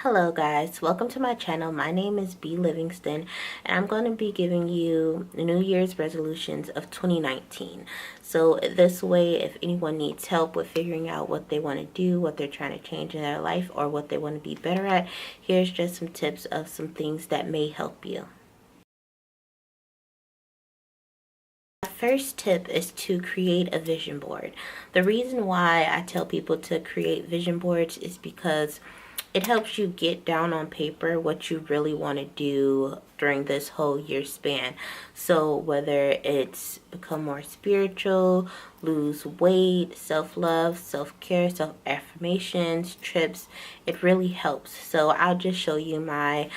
Hello guys, welcome to my channel. My name is B Livingston and I'm going to be giving you New Year's resolutions of 2019. So this way, if anyone needs help with figuring out what they want to do, what they're trying to change in their life, or what they want to be better at, here's just some tips of some things that may help you. First tip is to create a vision board. The reason why I tell people to create vision boards is because it helps you get down on paper what you really want to do during this whole year span. So whether it's become more spiritual, lose weight, self-love, self-care, self-affirmations, trips, it really helps. So I'll just show you my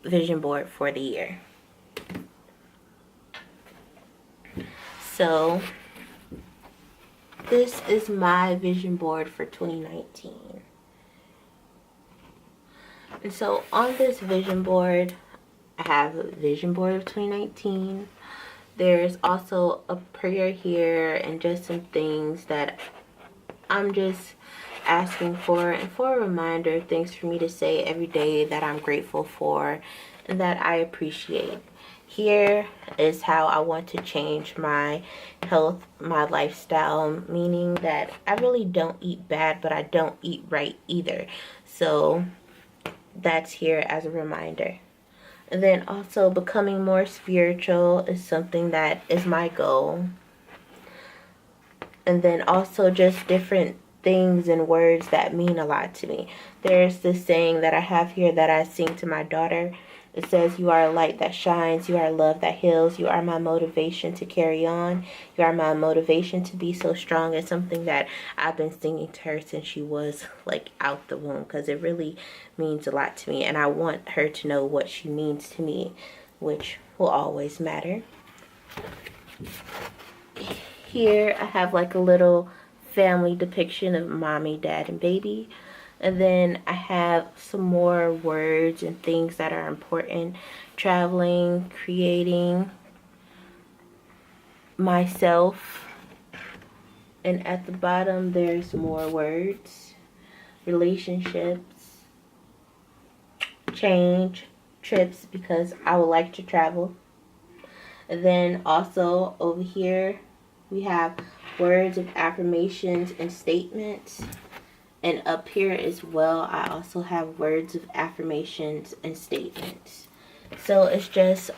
vision board for the year. So this is my vision board for 2019. And so on this vision board, I have a vision board of 2019. There's also a prayer here and just some things that I'm just asking for, and for a reminder, things for me to say every day that I'm grateful for and that I appreciate. Here is how I want to change my health, my lifestyle, meaning that I really don't eat bad, but I don't eat right either. So that's here as a reminder. And then also becoming more spiritual is something that is my goal. And then also just different things and words that mean a lot to me. There's this saying that I have here that I sing to my daughter. It says, "You are a light that shines. You are love that heals. You are my motivation to carry on. You are my motivation to be so strong." It's something that I've been singing to her since she was like out the womb, because it really means a lot to me. And I want her to know what she means to me, which will always matter. Here I have like a little family depiction of mommy, dad, and baby. And then I have some more words and things that are important. Traveling, creating, myself. And at the bottom there's more words. Relationships, change, trips, because I would like to travel. And then also over here we have words of affirmations and statements. And up here as well, I also have words of affirmations and statements. So it's just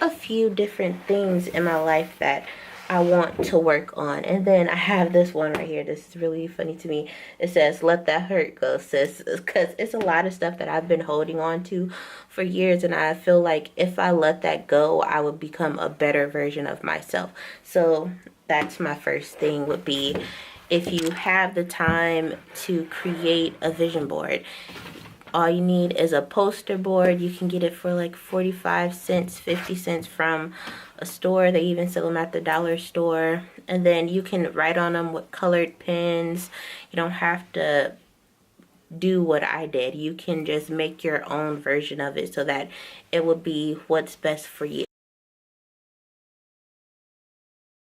a few different things in my life that I want to work on. And then I have this one right here. This is really funny to me. It says, "Let that hurt go, sis." Because it's a lot of stuff that I've been holding on to for years. And I feel like if I let that go, I would become a better version of myself. So that's my first thing, would be, if you have the time to create a vision board, all you need is a poster board. You can get it for like 45 cents, 50 cents from a store. They even sell them at the dollar store. And then you can write on them with colored pens. You don't have to do what I did. You can just make your own version of it so that it will be what's best for you.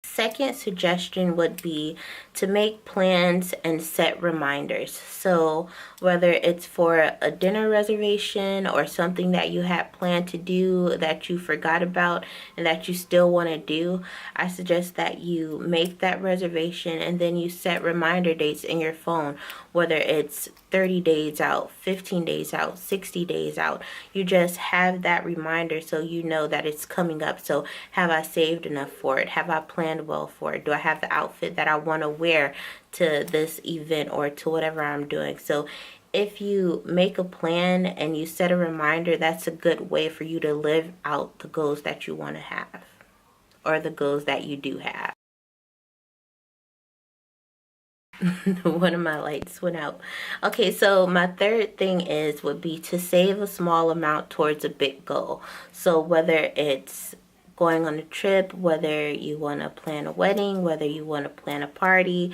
Second suggestion would be to make plans and set reminders. So whether it's for a dinner reservation or something that you had planned to do that you forgot about and that you still want to do, I suggest that you make that reservation and then you set reminder dates in your phone, whether it's 30 days out, 15 days out, 60 days out. You just have that reminder so you know that it's coming up. So have I saved enough for it? Have I planned well for it? Do I have the outfit that I want to wear to this event or to whatever I'm doing? So if you make a plan and you set a reminder, that's a good way for you to live out the goals that you want to have, or the goals that you do have. One of my lights went out. Okay, so my third thing would be to save a small amount towards a big goal. So whether it's going on a trip, whether you want to plan a wedding, whether you want to plan a party,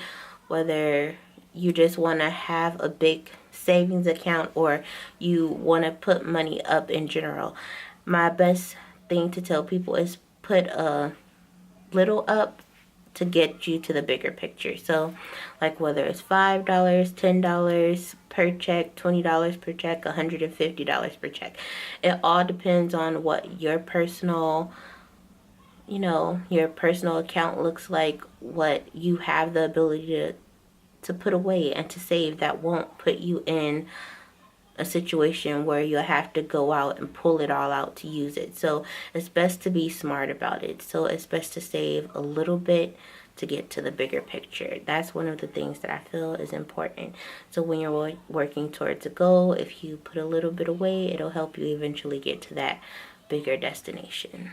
whether you just want to have a big savings account, or you want to put money up in general, my best thing to tell people is put a little up to get you to the bigger picture. So like whether it's $5, $10 per check, $20 per check, $150 per check, it all depends on what your personal, your personal account looks like, what you have the ability to put away and to save that won't put you in a situation where you'll have to go out and pull it all out to use it. So it's best to be smart about it. So it's best to save a little bit to get to the bigger picture. That's one of the things that I feel is important. So when you're working towards a goal, if you put a little bit away, it'll help you eventually get to that bigger destination.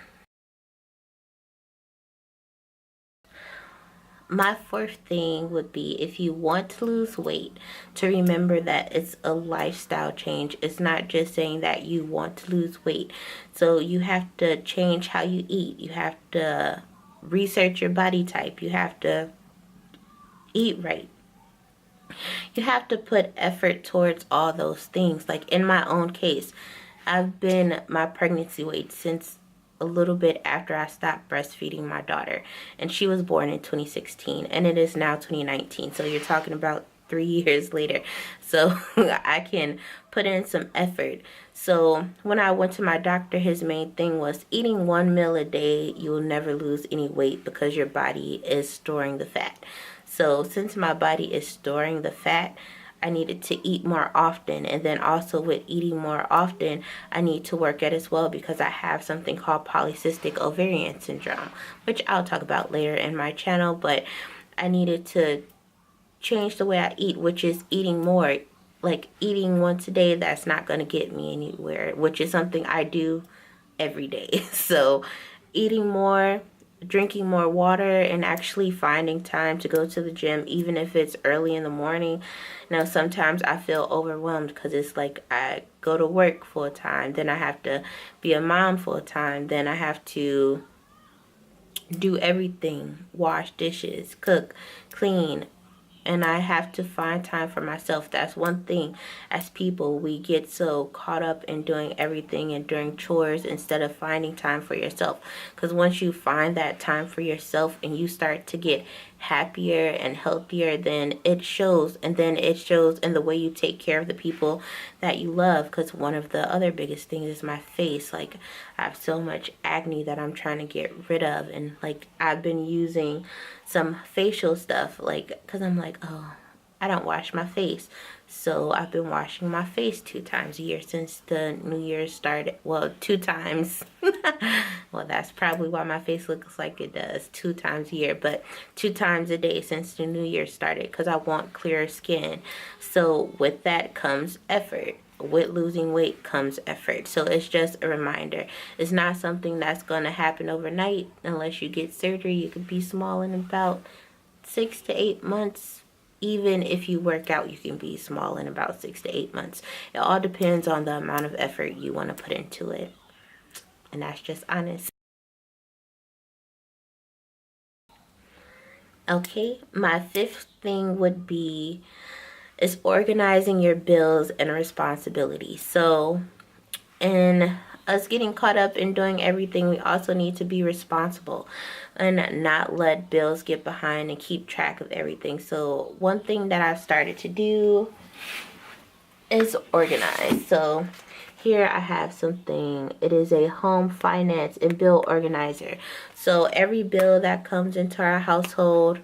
My fourth thing would be, if you want to lose weight, to remember that it's a lifestyle change. It's not just saying that you want to lose weight. So you have to change how you eat. You have to research your body type. You have to eat right. You have to put effort towards all those things. Like in my own case, I've been my pregnancy weight since a little bit after I stopped breastfeeding my daughter, and she was born in 2016 and it is now 2019, so you're talking about 3 years later. So I can put in some effort. So when I went to my doctor, his main thing was eating 1 meal a day, you will never lose any weight because your body is storing the fat. So since my body is storing the fat, I needed to eat more often. And then also with eating more often, I need to work at as well, because I have something called polycystic ovarian syndrome, which I'll talk about later in my channel. But I needed to change the way I eat, which is eating more. Like eating once a day, that's not going to get me anywhere, which is something I do every day. So eating more, drinking more water, and actually finding time to go to the gym, even if it's early in the morning. Now sometimes I feel overwhelmed because it's like I go to work full time, then I have to be a mom full time, then I have to do everything, wash dishes, cook, clean, and I have to find time for myself. That's one thing. As people, we get so caught up in doing everything and doing chores instead of finding time for yourself. Because once you find that time for yourself and you start to get happier and healthier, then it shows. And then it shows in the way you take care of the people that you love. Because one of the other biggest things is my face. Like, I have so much acne that I'm trying to get rid of. And like, I've been using some facial stuff, like, because I'm like, oh, I don't wash my face. So I've been washing my face 2 times a year since the New Year started. Well, 2 times. Well, that's probably why my face looks like it does, 2 times a year. But 2 times a day since the New Year started, because I want clearer skin. So with that comes effort. With losing weight comes effort. So it's just a reminder. It's not something that's going to happen overnight. Unless you get surgery, you could be small in about 6 to 8 months. Even if you work out, you can be small in about 6 to 8 months. It all depends on the amount of effort you want to put into it. And that's just honest. Okay, my 5th thing would be is organizing your bills and responsibilities. So in us getting caught up in doing everything, we also need to be responsible and not let bills get behind and keep track of everything. So one thing that I've started to do is organize. So here I have something. It is a home finance and bill organizer. So every bill that comes into our household,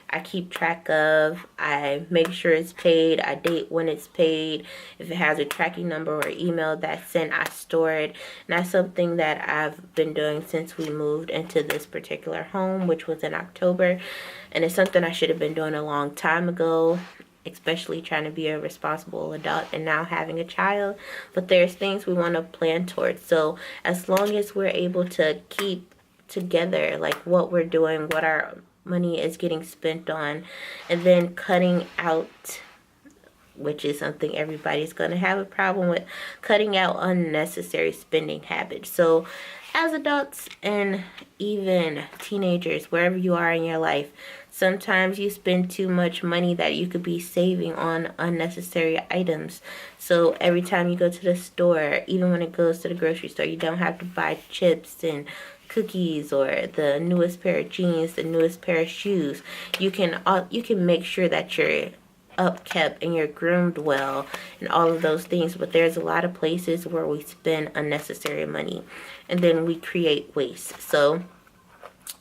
I keep track of. I make sure it's paid. I date when it's paid. If it has a tracking number or email that's sent, I store it. And that's something that I've been doing since we moved into this particular home, which was in October. And it's something I should have been doing a long time ago, especially trying to be a responsible adult and now having a child. But there's things we want to plan towards. So as long as we're able to keep together, like what we're doing, what our money is getting spent on, and then cutting out, which is something everybody's going to have a problem with, cutting out unnecessary spending habits. So as adults and even teenagers, wherever you are in your life, sometimes you spend too much money that you could be saving on unnecessary items. So every time you go to the store, even when it goes to the grocery store, you don't have to buy chips and cookies or the newest pair of jeans, the newest pair of shoes. You can make sure that you're upkept and you're groomed well and all of those things. But there's a lot of places where we spend unnecessary money and then we create waste. So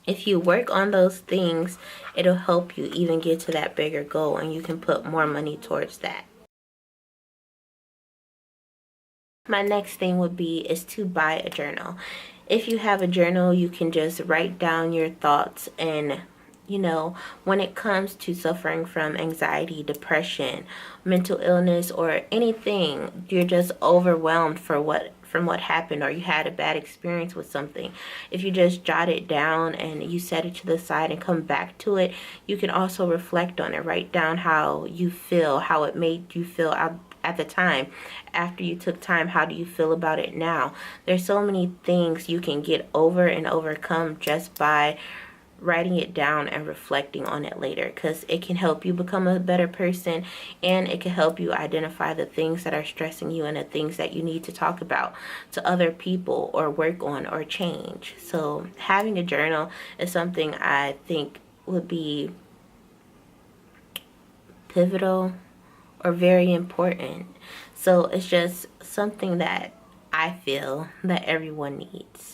if you work on those things, it'll help you even get to that bigger goal, and you can put more money towards that. My next thing would be is to buy a journal. If you have a journal, you can just write down your thoughts, and you know, when it comes to suffering from anxiety, depression, mental illness, or anything, you're just overwhelmed from what happened, or you had a bad experience with something. If you just jot it down and you set it to the side and come back to it, you can also reflect on it. Write down how you feel, how it made you feel at the time. After you took time, how do you feel about it now? There's so many things you can get over and overcome just by writing it down and reflecting on it later, because it can help you become a better person, and it can help you identify the things that are stressing you and the things that you need to talk about to other people or work on or change. So having a journal is something I think would be pivotal or very important. So it's just something that I feel that everyone needs.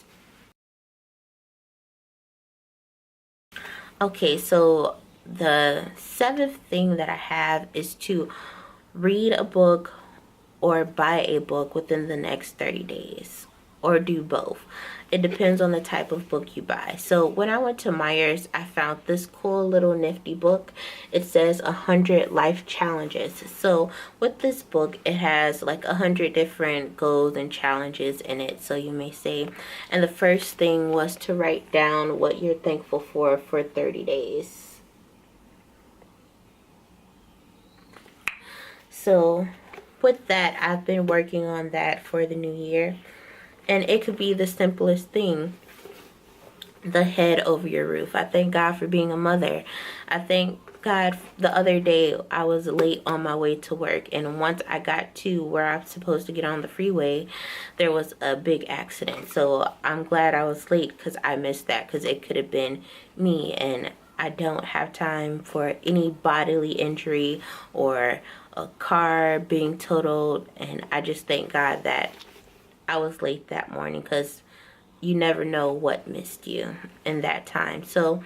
Okay, so the 7th thing that I have is to read a book or buy a book within the next 30 days, or do both. It depends on the type of book you buy. So when I went to Myers, I found this cool little nifty book. It says 100 life challenges. So with this book, it has like 100 different goals and challenges in it, so you may say. And the first thing was to write down what you're thankful for 30 days. So with that, I've been working on that for the new year. And it could be the simplest thing. The head over your roof. I thank God for being a mother. I thank God. The other day I was late on my way to work, and once I got to where I'm supposed to get on the freeway, there was a big accident. So I'm glad I was late, because I missed that, because it could have been me, and I don't have time for any bodily injury or a car being totaled. And I just thank God that I was late that morning, because you never know what missed you in that time. So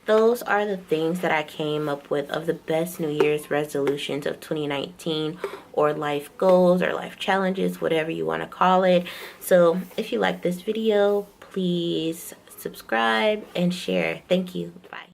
those are the things that I came up with of the best New Year's resolutions of 2019, or life goals or life challenges, whatever you want to call it. So if you like this video, please subscribe and share. Thank you. Bye.